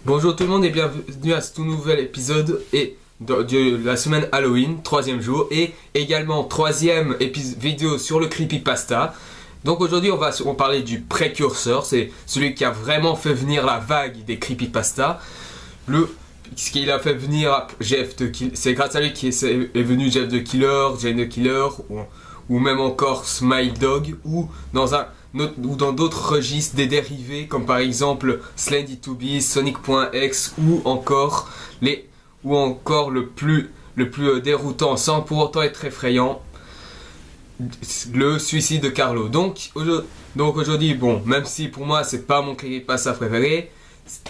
Bonjour tout le monde et bienvenue à ce tout nouvel épisode de la semaine Halloween, troisième jour, et également troisième vidéo sur le creepypasta. Donc aujourd'hui on va parler du précurseur, c'est celui qui a vraiment fait venir la vague des creepypasta. Ce qu'il a fait venir Jeff the Killer, c'est grâce à lui est venu Jeff the Killer, Jane the Killer, ou même encore Smile Dog, ou dans d'autres registres des dérivés comme par exemple Slendy2Beast, Sonic.exe ou encore le plus déroutant sans pour autant être effrayant, le suicide de Carlo. Donc aujourd'hui, bon, même si pour moi c'est pas mon creepypasta préféré,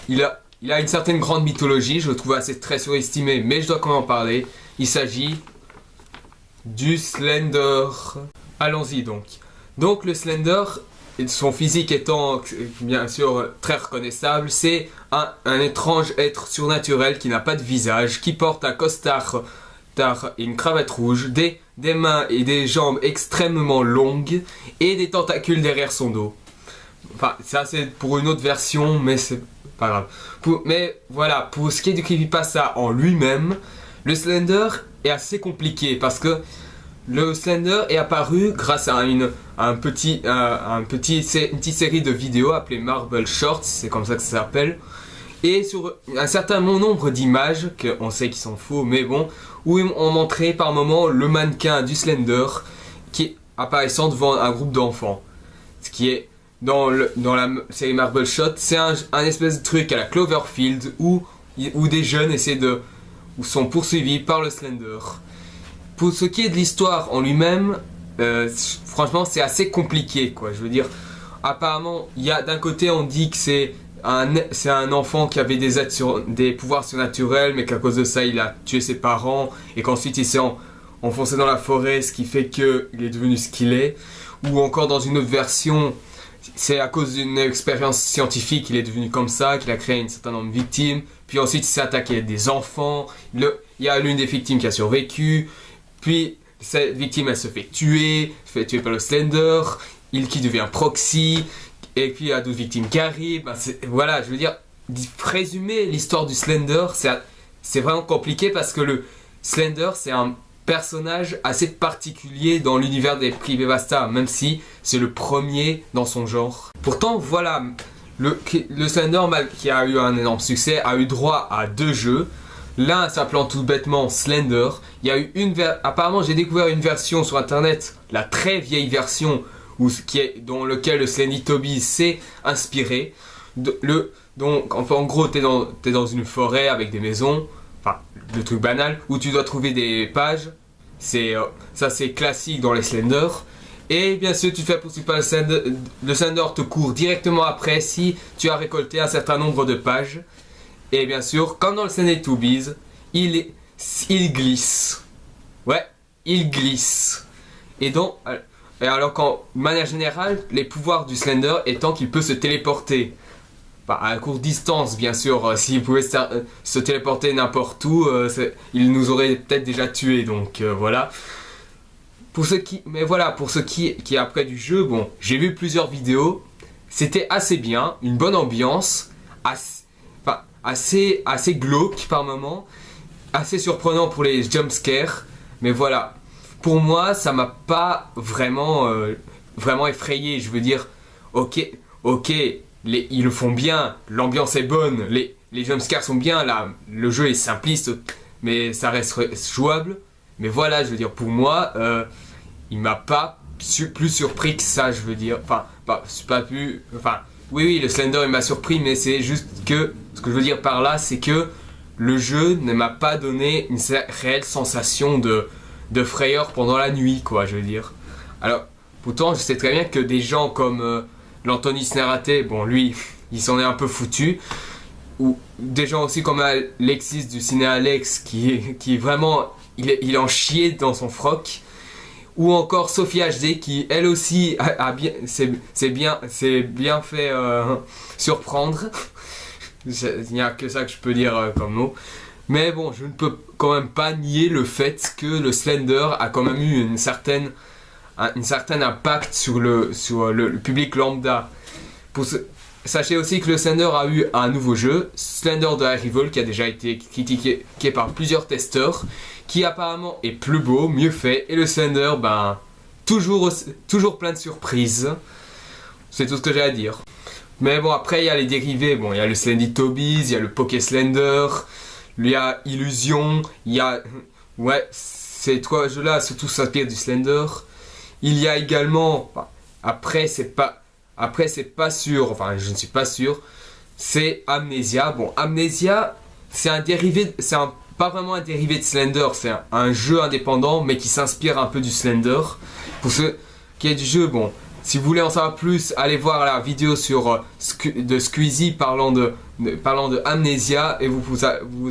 il a une certaine grande mythologie, je le trouve très surestimé, mais je dois quand même en parler. Il s'agit du Slender. Allons-y donc. Donc le Slender, son physique étant bien sûr très reconnaissable, c'est un étrange être surnaturel qui n'a pas de visage, qui porte un costard et une cravate rouge, des mains et des jambes extrêmement longues et des tentacules derrière son dos. Enfin, ça c'est pour une autre version, mais c'est pas grave. Mais voilà, pour ce qui est du creepypasta en lui-même, le Slender est assez compliqué parce que le Slender est apparu grâce à une petite série de vidéos appelée Marble Shorts, c'est comme ça que ça s'appelle, et sur un certain nombre d'images, qu'on sait qu'ils sont faux, mais bon, où on montrait par moment le mannequin du Slender qui apparaissant devant un groupe d'enfants. Ce qui est dans la série Marble Shot, c'est un espèce de truc à la Cloverfield où des jeunes sont poursuivis par le Slender. Pour ce qui est de l'histoire en lui-même, franchement c'est assez compliqué quoi. Je veux dire, apparemment, d'un côté on dit que c'est un enfant qui avait des pouvoirs surnaturels, mais qu'à cause de ça il a tué ses parents et qu'ensuite il s'est enfoncé dans la forêt, ce qui fait qu'il est devenu ce qu'il est. Ou encore dans une autre version, c'est à cause d'une expérience scientifique qu'il est devenu comme ça, qu'il a créé un certain nombre de victimes, puis ensuite il s'est attaqué à des enfants, il y a l'une des victimes qui a survécu, puis cette victime elle se fait tuer par le Slender, qui devient proxy, et puis il y a d'autres victimes qui arrivent. Voilà, je veux dire, résumer l'histoire du Slender, c'est vraiment compliqué parce que le Slender c'est un personnage assez particulier dans l'univers des creepypasta, même si c'est le premier dans son genre. Pourtant, voilà, le Slender, qui a eu un énorme succès, a eu droit à 2 jeux. L'un s'appelant tout bêtement Slender. Il y a eu apparemment, j'ai découvert une version sur internet, la très vieille version, dans lequel le Slendy2Beast s'est inspiré. Donc, en gros, t'es dans une forêt avec des maisons. Enfin, le truc banal, où tu dois trouver des pages. Ça c'est classique dans les Slender. Et bien sûr tu te fais poursuivre par le Slender. Le Slender te court directement après si tu as récolté un certain nombre de pages. Et bien sûr, comme dans le Slendy2Beast, il glisse. Ouais, il glisse. Et alors qu'en manière générale, les pouvoirs du Slender étant qu'il peut se téléporter. À courte distance, bien sûr, s'il pouvait se téléporter n'importe où, il nous aurait peut-être déjà tués, donc voilà. Pour ce qui est après du jeu, bon, j'ai vu plusieurs vidéos, c'était assez bien, une bonne ambiance, assez glauque par moment, assez surprenant pour les jumpscares, mais voilà. Pour moi, ça m'a pas vraiment effrayé, je veux dire, ok. Ils le font bien, l'ambiance est bonne, les jumpscares sont bien, là, le jeu est simpliste, mais ça reste jouable. Mais voilà, je veux dire, pour moi, il m'a pas plus surpris que ça, je veux dire. Oui, le Slender il m'a surpris, mais c'est juste que, ce que je veux dire par là, c'est que le jeu ne m'a pas donné une réelle sensation de frayeur pendant la nuit, quoi, je veux dire. Alors, pourtant, je sais très bien que des gens comme l'Anthony Sneraté, bon lui, il s'en est un peu foutu. Ou des gens aussi comme Alexis du Ciné Alex qui vraiment, il en chiait dans son froc. Ou encore Sophie HD qui elle aussi s'est bien fait surprendre. Il n'y a que ça que je peux dire comme mot. Mais bon, je ne peux quand même pas nier le fait que le Slender a quand même eu un certain impact sur le public lambda. sachez aussi que le Slender a eu un nouveau jeu, Slender The Arrival, qui a déjà été critiqué par plusieurs testeurs, qui apparemment est plus beau, mieux fait, et le Slender, ben, toujours plein de surprises. C'est tout ce que j'ai à dire. Mais bon, après, il y a les dérivés. Bon, il y a le Slendy Tobies, il y a le Poké Slender, il y a Illusion, il y a... Ouais, ces trois jeux-là, surtout s'inspirent du Slender. Il y a également... Après, c'est pas sûr, enfin, je ne suis pas sûr. C'est Amnesia. Bon, Amnesia, c'est un dérivé... pas vraiment un dérivé de Slender, c'est un jeu indépendant, mais qui s'inspire un peu du Slender. Pour ceux qui est du jeu, bon... Si vous voulez en savoir plus, allez voir la vidéo de Squeezie parlant de Amnesia et vous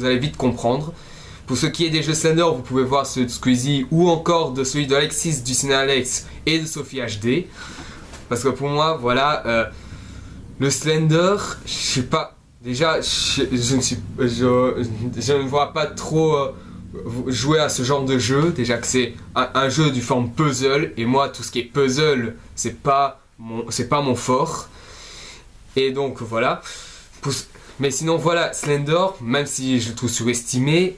allez vite comprendre. Pour ce qui est des jeux Slender, vous pouvez voir ceux de Squeezie ou encore de celui d'Alexis du Ciné Alex et de Sophie HD. Parce que pour moi, voilà, le Slender, je sais pas. Déjà, je ne vois pas trop jouer à ce genre de jeu. Déjà que c'est un jeu du forme puzzle, et moi, tout ce qui est puzzle, c'est pas mon fort. Et donc voilà. Mais sinon voilà, Slender, même si je le trouve surestimé,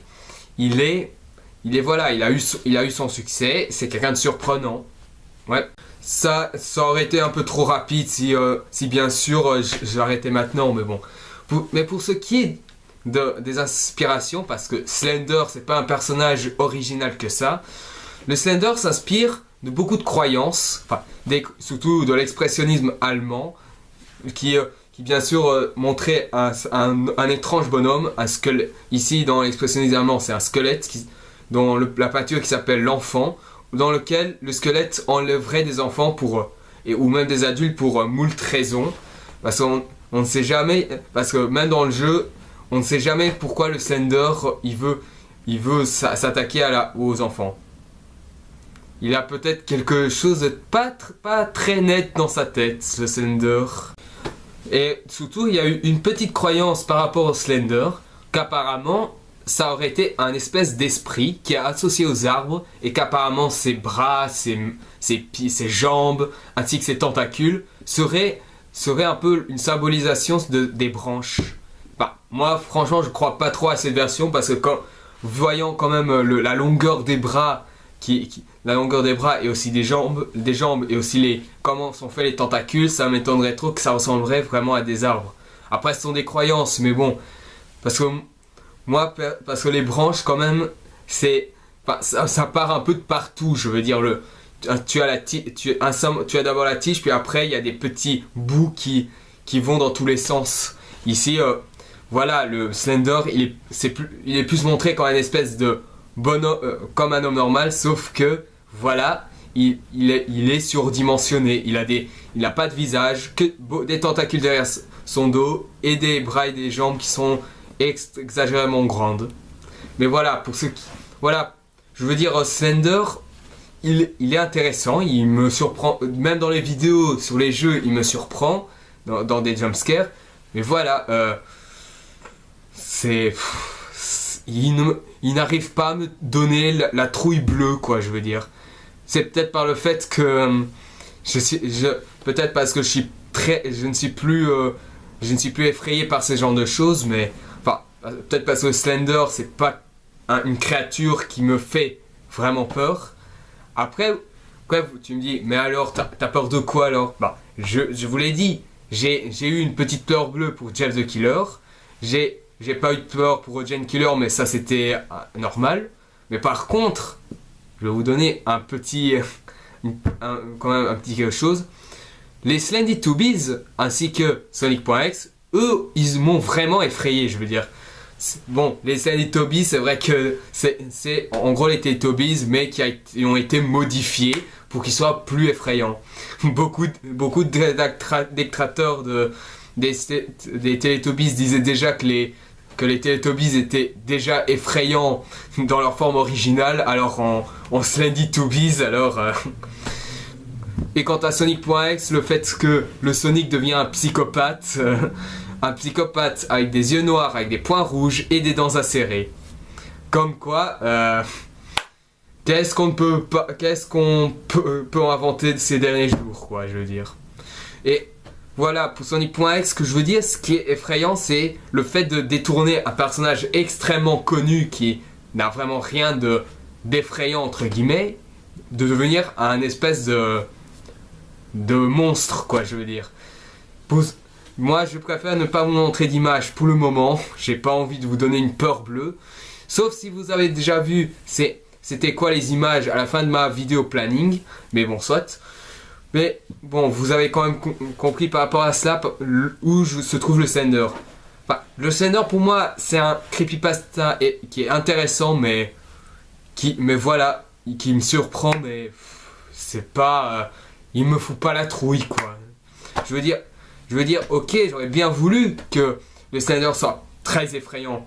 voilà, il a eu son succès. C'est quelqu'un de surprenant. Ouais. Ça aurait été un peu trop rapide si bien sûr j'arrêtais maintenant, mais bon. Mais pour ce qui est des inspirations, parce que Slender c'est pas un personnage original que ça, le Slender s'inspire de beaucoup de croyances, enfin, surtout de l'expressionnisme allemand, qui bien sûr montrait un étrange bonhomme, un squelette. Ici dans l'expressionnisme allemand c'est un squelette dont la peinture qui s'appelle l'enfant, dans lequel le squelette enlèverait des enfants ou même des adultes pour moult raisons, parce qu'on ne sait jamais, parce que même dans le jeu on ne sait jamais pourquoi le Slender il veut s'attaquer aux enfants. Il a peut-être quelque chose de pas très net dans sa tête, ce Slender. Et surtout, il y a eu une petite croyance par rapport au Slender, qu'apparemment, ça aurait été un espèce d'esprit qui est associé aux arbres, et qu'apparemment ses bras, ses pieds, ses jambes, ainsi que ses tentacules, seraient un peu une symbolisation des branches. Bah, moi, franchement, je crois pas trop à cette version, parce que voyant quand même la longueur des bras, la longueur des bras et aussi des jambes et aussi comment sont faits les tentacules, ça m'étonnerait trop que ça ressemblerait vraiment à des arbres. Après, ce sont des croyances, mais bon, parce que les branches quand même, ça part un peu de partout. Je veux dire, tu as d'abord la tige, puis après il y a des petits bouts qui vont dans tous les sens. Ici, voilà, le Slender, il est plus montré comme une espèce de bonhomme, comme un homme normal, sauf que voilà, il est surdimensionné. Il a pas de visage, que des tentacules derrière son dos et des bras et des jambes qui sont exagérément grandes. Mais voilà, voilà, je veux dire, Slender, il est intéressant, il me surprend, même dans les vidéos sur les jeux, il me surprend dans des jumpscares. Mais voilà, il n'arrive pas à me donner la trouille bleue, quoi, je veux dire. C'est peut-être par le fait que peut-être parce que je ne suis plus effrayé par ce genre de choses, mais enfin peut-être parce que Slender c'est pas une créature qui me fait vraiment peur. Après tu me dis, mais alors t'as peur de quoi alors? Bah je vous l'ai dit, j'ai eu une petite peur bleue pour Jeff the Killer. J'ai pas eu de peur pour Jane Killer, mais ça c'était normal. Mais par contre, je vais vous donner un petit quelque chose. Les Slendy Tobies ainsi que Sonic.exe, eux, ils m'ont vraiment effrayé, je veux dire. Bon, les Slendy Tobies, c'est vrai que c'est en gros les Teletubbies, mais qui ont été modifiés pour qu'ils soient plus effrayants. Beaucoup de détracteurs des Teletubbies disaient déjà que les Teletubbies étaient déjà effrayants dans leur forme originale, alors en Slendy Tobies, alors... Et quant à Sonic.exe, le fait que le Sonic devient un psychopathe avec des yeux noirs, avec des points rouges et des dents acérées. Comme quoi, qu'est-ce qu'on peut inventer de ces derniers jours, quoi, je veux dire. Et voilà, pour Sonic.exe, ce que je veux dire, ce qui est effrayant, c'est le fait de détourner un personnage extrêmement connu qui n'a vraiment rien d'effrayant, entre guillemets, de devenir un espèce de monstre, quoi, je veux dire. Moi, je préfère ne pas vous montrer d'image pour le moment. J'ai pas envie de vous donner une peur bleue. Sauf si vous avez déjà vu c'était quoi les images à la fin de ma vidéo planning. Mais bon, soit. Mais bon, vous avez quand même compris par rapport à cela où se trouve le Slender. Enfin, le Slender pour moi, c'est un creepypasta qui est intéressant, mais voilà, qui me surprend, mais c'est pas... il me fout pas la trouille, quoi. Je veux dire, ok, j'aurais bien voulu que le Slender soit très effrayant,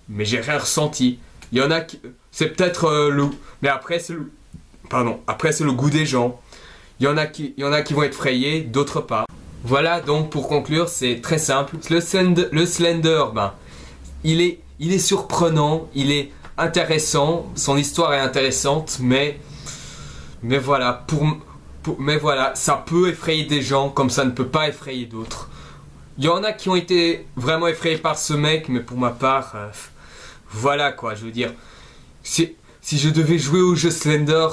mais j'ai rien ressenti. Il y en a qui... c'est peut-être mais après c'est le... Pardon, après c'est le goût des gens. Il y en a qui vont être frayés, d'autres pas. Voilà, donc pour conclure, c'est très simple. Le Slender, ben, il est surprenant, il est intéressant, son histoire est intéressante, mais voilà, mais voilà, ça peut effrayer des gens comme ça ne peut pas effrayer d'autres. Il y en a qui ont été vraiment effrayés par ce mec, mais pour ma part, voilà quoi, je veux dire, si je devais jouer au jeu Slender,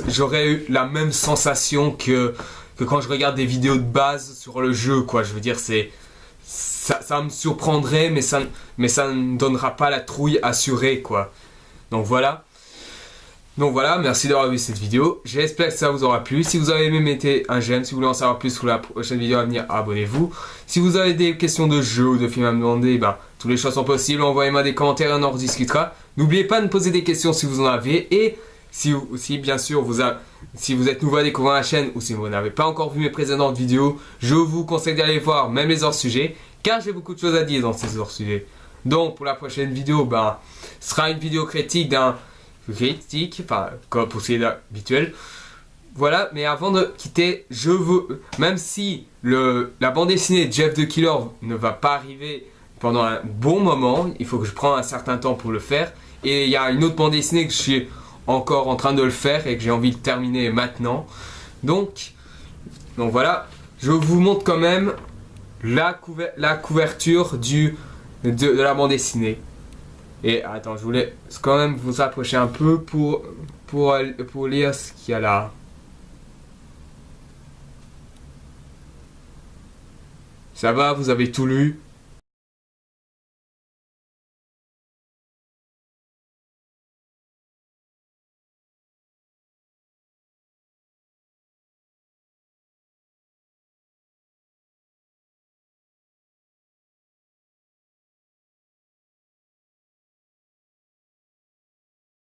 j'aurais eu la même sensation que quand je regarde des vidéos de base sur le jeu, quoi. Je veux dire, ça me surprendrait, mais ça ne me donnera pas la trouille assurée, quoi. Donc voilà. Merci d'avoir vu cette vidéo. J'espère que ça vous aura plu. Si vous avez aimé, mettez un j'aime. Si vous voulez en savoir plus sur la prochaine vidéo à venir, abonnez-vous. Si vous avez des questions de jeux ou de films à me demander, ben, toutes les choses sont possibles. Envoyez-moi des commentaires et on en rediscutera. N'oubliez pas de me poser des questions si vous en avez. Et si bien sûr, si vous êtes nouveau à découvrir la chaîne ou si vous n'avez pas encore vu mes précédentes vidéos, je vous conseille d'aller voir même les hors-sujets, car j'ai beaucoup de choses à dire dans ces hors-sujets. Donc pour la prochaine vidéo, ben, ce sera une vidéo critique, enfin comme pour ce qui est habituel. Voilà, mais avant de quitter, même si la bande dessinée de Jeff the Killer ne va pas arriver pendant un bon moment, il faut que je prenne un certain temps pour le faire. Et il y a une autre bande dessinée que je suis encore en train de le faire et que j'ai envie de terminer maintenant. Donc voilà, je vous montre quand même la couverture de la bande dessinée. Et attends, je voulais quand même vous approcher un peu pour lire ce qu'il y a là. Ça va, vous avez tout lu?